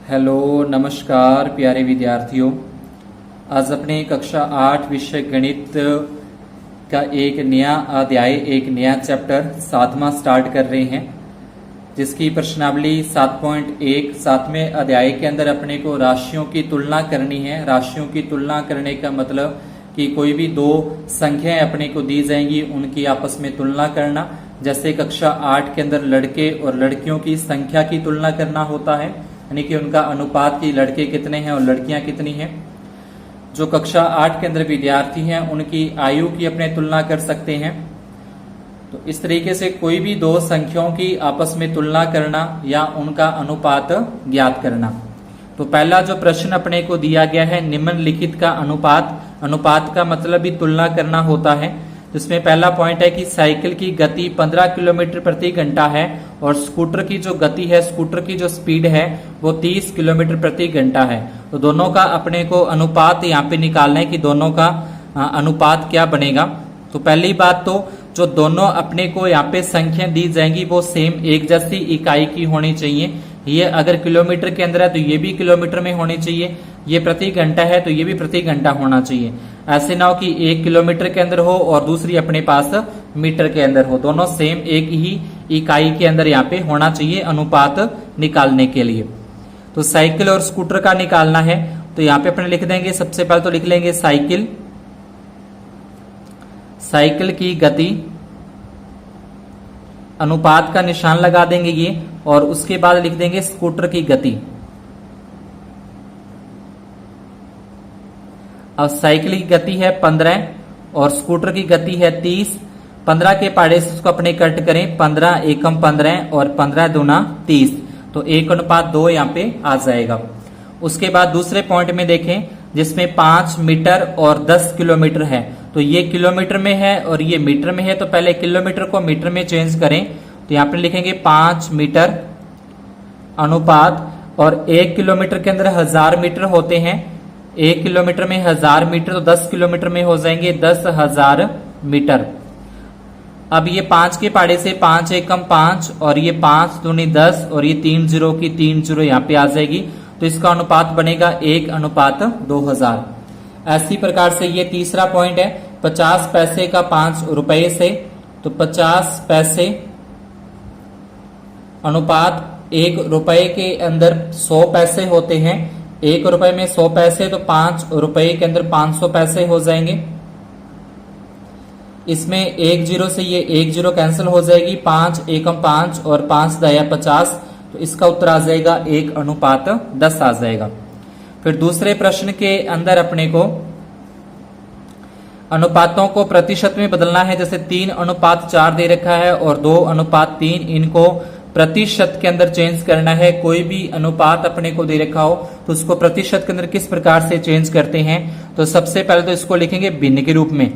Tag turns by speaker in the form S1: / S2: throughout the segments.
S1: Hello नमस्कार प्यारे विद्यार्थियों। आज अपने कक्षा 8 विषय गणित का एक नया अध्याय, एक नया चैप्टर 7वां स्टार्ट कर रहे हैं, जिसकी प्रश्नावली 7.1 7वें अध्याय के अंदर अपने को राशियों की तुलना करनी है। राशियों की तुलना करने का मतलब कि कोई भी दो संख्याएं अपने को दी जाएंगी, उनकी आपस में तुलना करना। जैसे कक्षा 8 के अंदर लड़के और लड़कियों की संख्या की तुलना करना होता है, यानी कि उनका अनुपात की लड़के कितने हैं और लड़कियां कितनी हैं। जो कक्षा 8 के अंदर विद्यार्थी हैं उनकी आयु की अपने तुलना कर सकते हैं। तो इस तरीके से कोई भी दो संख्याओं की आपस में तुलना करना या उनका अनुपात ज्ञात करना। तो पहला जो प्रश्न अपने को दिया गया है, निम्नलिखित का अनुपात। अनुपात का मतलब भी तुलना करना होता है। जिसमें पहला पॉइंट है कि साइकिल की गति 15 किलोमीटर प्रति घंटा है और स्कूटर की जो गति है, स्कूटर की जो स्पीड है वो 30 किलोमीटर प्रति घंटा है। तो दोनों का अपने को अनुपात यहाँ पे निकालना है कि दोनों का अनुपात क्या बनेगा। तो पहली बात तो जो दोनों अपने को यहाँ पे संख्या दी जाएंगी वो सेम एक जैसी इकाई की होनी चाहिए। ये अगर किलोमीटर के अंदर है तो ये भी किलोमीटर में होनी चाहिए, ये प्रति घंटा है तो ये भी प्रति घंटा होना चाहिए। ऐसे ना हो कि एक किलोमीटर के अंदर हो और दूसरी अपने पास मीटर के अंदर हो, दोनों सेम एक ही इकाई के अंदर यहाँ पे होना चाहिए अनुपात निकालने के लिए। तो साइकिल और स्कूटर का निकालना है तो यहाँ पे अपने लिख देंगे, सबसे पहले तो लिख लेंगे साइकिल, साइकिल की गति, अनुपात का निशान लगा देंगे ये, और उसके बाद लिख देंगे स्कूटर की गति। अब साइकिल की गति है 15 और स्कूटर की गति है 30। 15 के पहाड़े से उसको अपने कट करें, 15 एकम 15 और 15 दूना 30, तो 1:2 यहाँ पे आ जाएगा। उसके बाद दूसरे पॉइंट में देखें जिसमें 5 मीटर और 10 किलोमीटर है। तो ये किलोमीटर में है और ये मीटर में है, तो पहले किलोमीटर को मीटर में चेंज करें। तो यहाँ पे लिखेंगे 5 मीटर अनुपात, और 1 किलोमीटर के अंदर 1000 मीटर होते हैं। 1 किलोमीटर में 1000 मीटर, तो 10 किलोमीटर में हो जाएंगे 10,000 मीटर। अब ये 5 के पहाड़े से 5 एकम 5 और ये 5 दूनी 10 और ये 3 जीरो की 3 जीरो यहाँ पे आ जाएगी। तो इसका अनुपात बनेगा 1:2000। ऐसी प्रकार से ये तीसरा पॉइंट है, 50 पैसे का 5 रुपए से, तो 50 पैसे अनुपात 1 रुपए के अंदर 100 पैसे होते हैं। 1 रुपए में 100 पैसे, तो 5 रुपए के अंदर 500 पैसे हो जाएंगे। इसमें 1 जीरो से ये 1 जीरो कैंसिल हो जाएगी, 5 एकम 5 और 5 दया 50, तो इसका उत्तर आ जाएगा 1:10 आ जाएगा। फिर दूसरे प्रश्न के अंदर अपने को अनुपातों को प्रतिशत में बदलना है। जैसे 3:4 दे रखा है और 2:3, इनको प्रतिशत के अंदर चेंज करना है। कोई भी अनुपात अपने को दे रखा हो तो उसको प्रतिशत के अंदर किस प्रकार से चेंज करते हैं। तो सबसे पहले तो इसको लिखेंगे भिन्न के रूप में,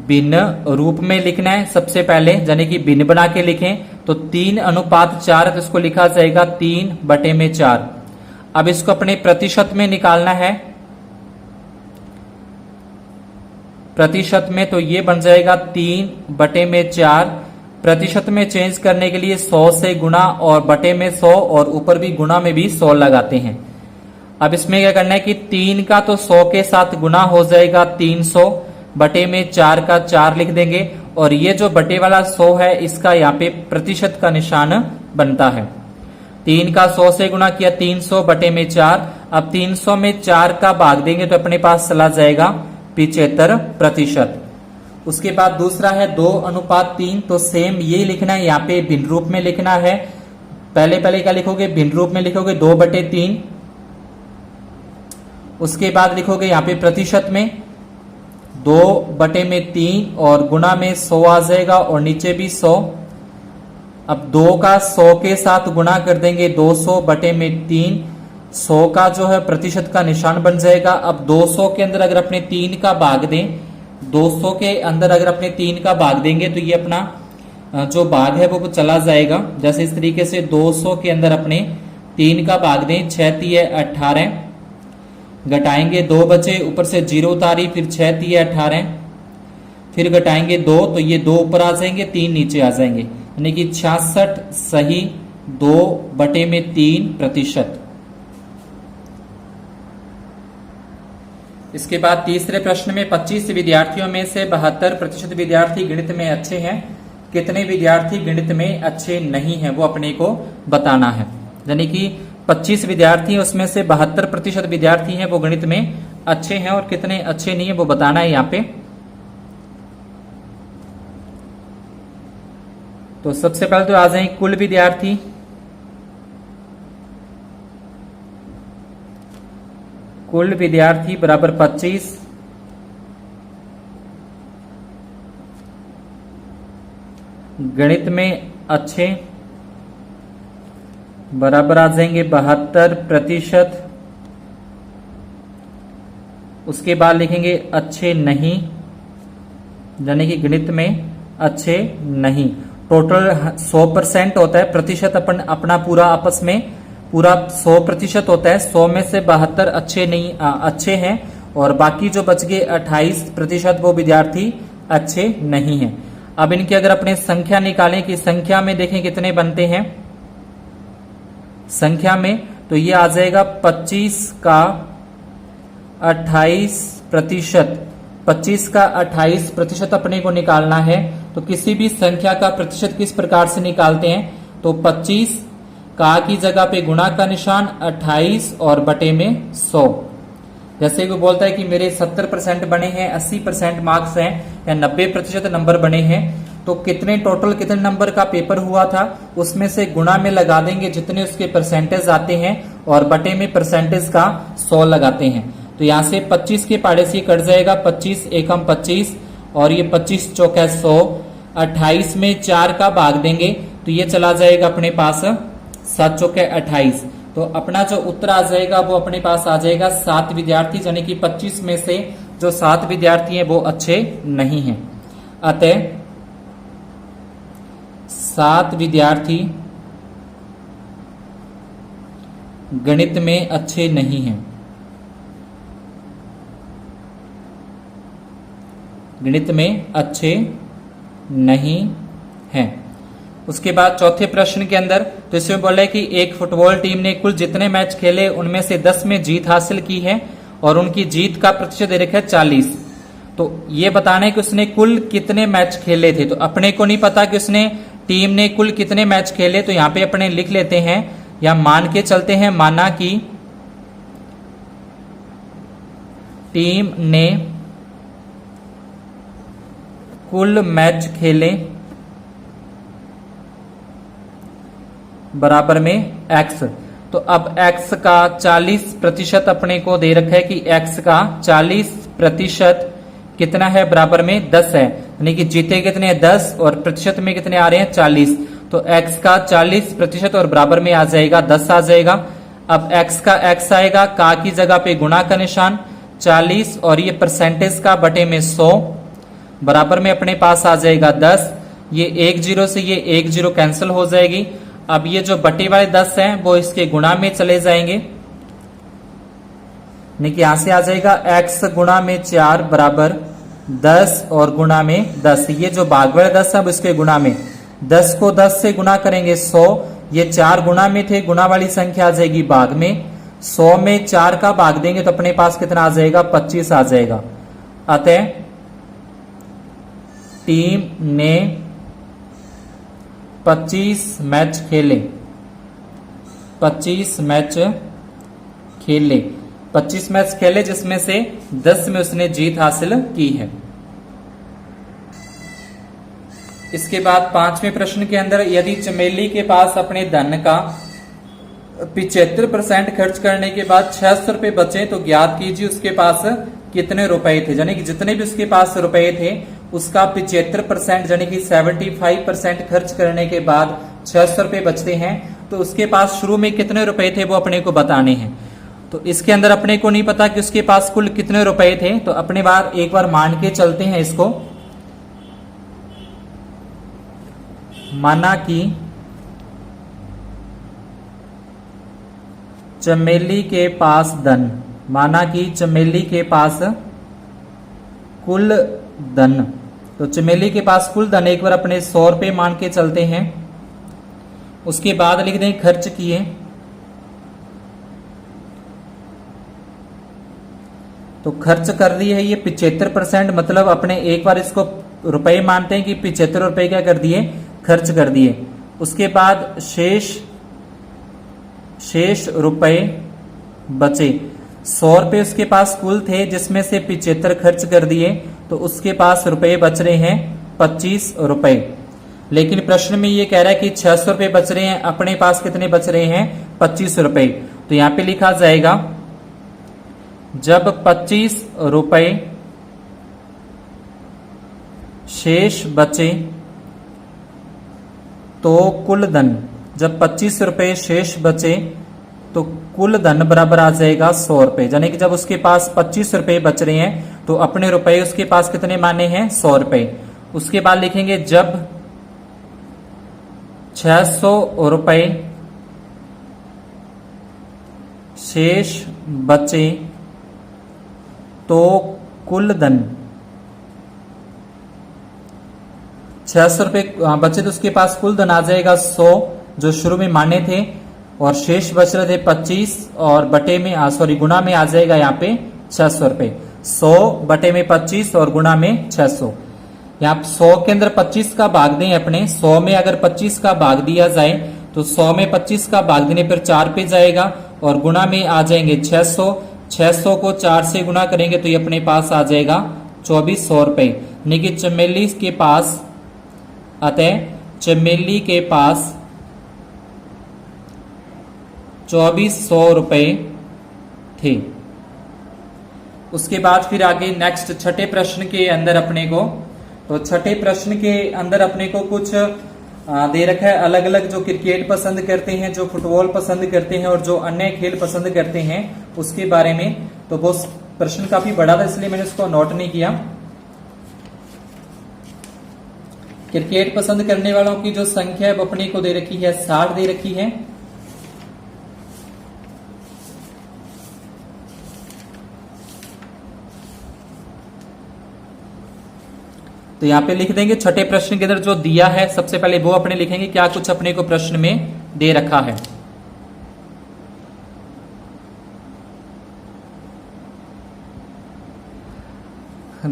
S1: भिन्न रूप में लिखना है सबसे पहले, यानी कि भिन्न बना के लिखें। तो 3:4 तो इसको लिखा जाएगा 3/4। अब इसको अपने प्रतिशत में निकालना है, प्रतिशत में, तो ये बन जाएगा 3/4। प्रतिशत में चेंज करने के लिए 100 से गुणा और बटे में 100 और ऊपर भी गुणा में भी 100 लगाते हैं। अब इसमें क्या करना है कि 3 का तो 100 के साथ गुणा हो जाएगा 300, बटे में 4 का 4 लिख देंगे, और ये जो बटे वाला 100 है इसका यहाँ पे प्रतिशत का निशान बनता है। 3 का 100 से गुणा किया 300 बटे में 4। अब 300 में 4 का भाग देंगे तो अपने पास चला जाएगा 75%। उसके बाद दूसरा है 2:3, तो सेम ये लिखना है, यहाँ पे भिन्न रूप में लिखना है। पहले क्या लिखोगे, भिन्न रूप में लिखोगे 2/3। उसके बाद लिखोगे यहाँ पे प्रतिशत में 2/3 और गुणा में 100 आ जाएगा और नीचे भी 100। अब 2 का 100 के साथ गुणा कर देंगे 200/3, 100 का जो है प्रतिशत का निशान बन जाएगा। अब 200 के अंदर अगर अपने 3 का भाग दें, 200 के अंदर अगर अपने 3 का भाग देंगे तो ये अपना जो भाग है वो चला जाएगा। जैसे इस तरीके से 200 के अंदर अपने 3 का भाग दें, 6×3=18, घटाएंगे 2 बचे, ऊपर से 0 उतारी, फिर 6×3=18, फिर घटाएंगे 2, तो ये 2 ऊपर आ जाएंगे, 3 नीचे आ जाएंगे, यानी कि 66 सही 2/3%। इसके बाद तीसरे प्रश्न में 25 विद्यार्थियों में से 72% विद्यार्थी गणित में अच्छे हैं, कितने विद्यार्थी गणित में अच्छे नहीं हैं वो अपने को बताना है। यानी कि 25 विद्यार्थी उसमें से 72% विद्यार्थी हैं वो गणित में अच्छे हैं और कितने अच्छे नहीं है वो बताना है यहाँ पे। तो सबसे पहले तो आ जाए कुल विद्यार्थी। कुल विद्यार्थी बराबर 25, गणित में अच्छे बराबर आ जाएंगे 72%। उसके बाद लिखेंगे अच्छे नहीं, यानी कि गणित में अच्छे नहीं। टोटल 100% होता है, प्रतिशत अपन अपना पूरा आपस में पूरा 100% होता है। 100 में से 72 अच्छे नहीं अच्छे हैं और बाकी जो बच गए 28% वो विद्यार्थी अच्छे नहीं हैं। अब इनकी अगर अपने संख्या निकालें कि संख्या में देखें कितने बनते हैं, संख्या में तो ये आ जाएगा 25 का 28%। 25 का 28% अपने को निकालना है। तो किसी भी संख्या का प्रतिशत किस प्रकार से निकालते हैं, तो 25 का की जगह पे गुणा का निशान 28 और बटे में 100। जैसे वो बोलता है कि मेरे 70% बने हैं, 80% मार्क्स हैं या 90% नंबर बने हैं, तो कितने टोटल कितने नंबर का पेपर हुआ था उसमें से गुणा में लगा देंगे जितने उसके परसेंटेज आते हैं और बटे में परसेंटेज का 100 लगाते हैं। तो यहाँ से 25 के पाड़े से कट जाएगा, 25 एकम 25 और ये 25 चौका 100। 28 में 4 का भाग देंगे तो ये चला जाएगा अपने पास 7 चौके 28। तो अपना जो उत्तर आ जाएगा वो अपने पास आ जाएगा 7 विद्यार्थी, यानी कि 25 में से जो 7 विद्यार्थी हैं वो अच्छे नहीं हैं। अतः 7 विद्यार्थी गणित में अच्छे नहीं हैं, गणित में अच्छे नहीं हैं। उसके बाद चौथे प्रश्न के अंदर तो इसमें बोला है कि एक फुटबॉल टीम ने कुल जितने मैच खेले उनमें से 10 में जीत हासिल की है और उनकी जीत का प्रतिशत दे रखा है 40। तो ये बताना है कि उसने कुल कितने मैच खेले थे। तो अपने को नहीं पता कि उसने टीम ने कुल कितने मैच खेले, तो यहाँ पे अपने लिख लेते हैं या मान के चलते हैं, माना कि टीम ने कुल मैच खेले बराबर में x। तो अब x का 40% अपने को दे रखा है कि x का 40% कितना है, बराबर में 10 है। यानी कि जीते कितने हैं 10 और प्रतिशत में कितने आ रहे हैं 40। तो x का 40% और बराबर में आ जाएगा 10 आ जाएगा। अब x का x आएगा, का की जगह पे गुणा का निशान 40 और ये परसेंटेज का बटे में 100 बराबर में अपने पास आ जाएगा 10। ये 1 0 से ये 1 0 कैंसिल हो जाएगी। अब ये जो बटे वाले 10 हैं वो इसके गुणा में चले जाएंगे, यानी कि यहां से आ जाएगा x गुणा में 4 बराबर 10 और गुणा में 10। ये जो भाग वाले 10 है इसके गुणा में 10 को 10 से गुणा करेंगे 100। ये 4 गुणा में थे, गुणा वाली संख्या आ जाएगी भाग में। 100 में 4 का भाग देंगे तो अपने पास कितना आ जाएगा 25 आ जाएगा। अतः टीम ने 25 मैच खेले, 25 मैच खेले, 25 मैच खेले जिसमें से 10 में उसने जीत हासिल की है। इसके बाद 5वें प्रश्न के अंदर यदि चमेली के पास अपने धन का 75% खर्च करने के बाद 600 रुपए बचे तो ज्ञात कीजिए उसके पास कितने रुपए थे। यानी कि जितने भी उसके पास रुपए थे उसका 75% यानी कि 75% खर्च करने के बाद 600 रुपए बचते हैं, तो उसके पास शुरू में कितने रुपए थे वो अपने को बताने हैं। तो इसके अंदर अपने को नहीं पता कि उसके पास कुल कितने रुपए थे, तो अपने एक बार मान के चलते हैं इसको। माना कि चमेली के पास धन, माना कि चमेली के पास कुल धन, तो चमेली के पास कुल धन एक बार अपने 100 रुपए मान के चलते हैं। उसके बाद लिख दें खर्च किए, तो खर्च कर दिए है ये 75%, मतलब अपने एक बार इसको रुपए मानते हैं कि 75 रुपए क्या कर दिए, खर्च कर दिए। उसके बाद शेष रुपए बचे, 100 रुपए उसके पास कुल थे जिसमें से 75 खर्च कर दिए, तो उसके पास रुपए बच रहे हैं 25 रुपए। लेकिन प्रश्न में ये कह रहा है कि 600 रुपए बच रहे हैं, अपने पास कितने बच रहे हैं, 25 रुपए। तो यहां पे लिखा जाएगा जब 25 रुपए शेष बचे तो कुल धन, जब 25 रुपए शेष बचे तो कुल धन बराबर आ जाएगा 100 रुपए। यानी कि जब उसके पास 25 रुपए बच रहे हैं तो अपने रुपए उसके पास कितने माने हैं, 100 रुपए। उसके बाद लिखेंगे जब 600 रुपए शेष बचे तो कुल धन, 600 रुपए बचे तो उसके पास कुल धन आ जाएगा 100 जो शुरू में माने थे, और शेष बच रहे थे 25 और बटे में गुणा में आ जाएगा यहाँ पे 600 रुपए। 100 बटे में 25 और गुणा में 600। यहाँ 100 के अंदर 25 का भाग दें अपने, 100 में अगर 25 का भाग दिया जाए तो 100 में 25 का भाग देने पर 4 पे जाएगा और गुणा में आ जाएंगे 600। 600 को 4 से गुणा करेंगे तो ये अपने पास आ जाएगा 2400 रुपए। यानी कि चमेली के पास, अतः चमेली के पास 2400 रुपए थे। उसके बाद फिर आगे नेक्स्ट छठे प्रश्न के अंदर अपने को, तो छठे प्रश्न के अंदर अपने को कुछ दे रखा है अलग अलग, जो क्रिकेट पसंद करते हैं, जो फुटबॉल पसंद करते हैं और जो अन्य खेल पसंद करते हैं उसके बारे में। तो वो प्रश्न काफी बड़ा था इसलिए मैंने उसको नोट नहीं किया। क्रिकेट पसंद करने वालों की जो संख्या है वो अपने को दे रखी है 60 दे रखी है। तो यहां पे लिख देंगे छठे प्रश्न के अंदर जो दिया है सबसे पहले वो अपने लिखेंगे क्या कुछ अपने को प्रश्न में दे रखा है।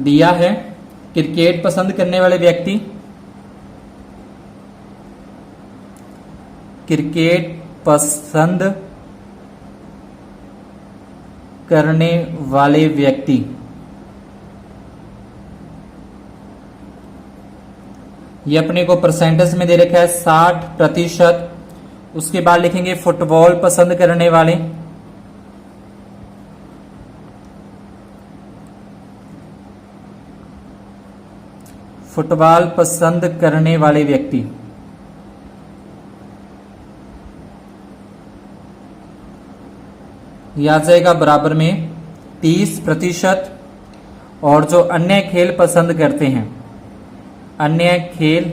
S1: दिया है क्रिकेट पसंद करने वाले व्यक्ति, क्रिकेट पसंद करने वाले व्यक्ति, ये अपने को परसेंटेज में दे रखा है 60%। उसके बाद लिखेंगे फुटबॉल पसंद करने वाले, फुटबॉल पसंद करने वाले व्यक्ति, यह आ जाएगा बराबर में 30%। और जो अन्य खेल पसंद करते हैं, अन्य खेल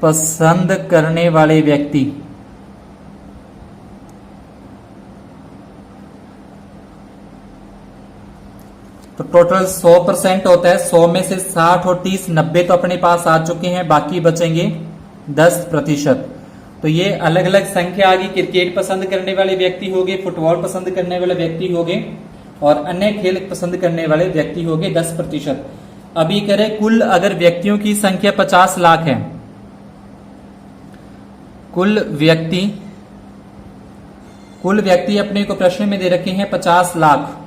S1: पसंद करने वाले व्यक्ति, तो टोटल 100% होता है। 100 में से 60 और 30 90 तो अपने पास आ चुके हैं, बाकी बचेंगे 10%। तो ये अलग अलग संख्या आ गई। क्रिकेट पसंद करने वाले व्यक्ति हो गए, फुटबॉल पसंद करने वाले व्यक्ति हो गए और अन्य खेल पसंद करने वाले व्यक्ति हो गए 10%। अभी करें कुल, अगर व्यक्तियों की संख्या 50 लाख है, कुल व्यक्ति अपने को प्रश्न में दे रखे हैं 50 लाख।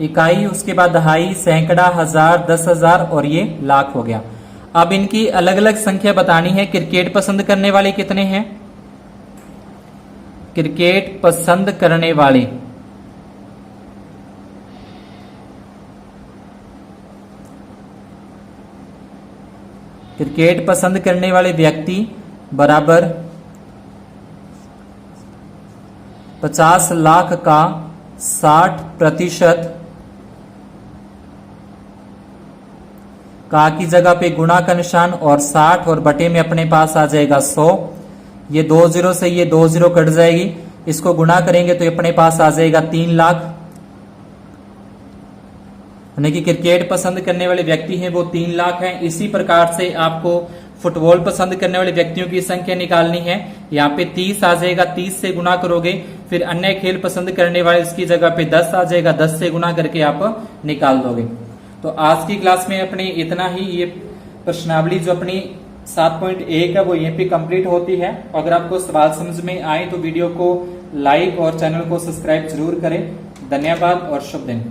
S1: इकाई, उसके बाद दहाई, सैकड़ा, हजार, 10,000 और ये लाख हो गया। अब इनकी अलग अलग संख्या बतानी है। क्रिकेट पसंद करने वाले कितने हैं, क्रिकेट पसंद करने वाले क्रिकेट पसंद करने वाले व्यक्ति बराबर 50 लाख का 60% का की जगह पे गुणा का निशान और 60 और बटे में अपने पास आ जाएगा 100। ये 2 0 से ये 2 0 कट जाएगी, इसको गुणा करेंगे तो अपने पास आ जाएगा 3 लाख। यानी कि क्रिकेट पसंद करने वाले व्यक्ति हैं वो 3 लाख हैं। इसी प्रकार से आपको फुटबॉल पसंद करने वाले व्यक्तियों की संख्या निकालनी है। यहाँ पे 30 आ जाएगा, 30 से गुना करोगे, फिर अन्य खेल पसंद करने वाले इसकी जगह पे 10 आ जाएगा, 10 से गुना करके आप निकाल दोगे। तो आज की क्लास में अपनी इतना ही। ये प्रश्नावली जो अपनी 7.1 है वो यहीं पे कंप्लीट होती है। अगर आपको सवाल समझ में आए तो वीडियो को लाइक और चैनल को सब्सक्राइब जरूर करें। धन्यवाद और शुभ दिन।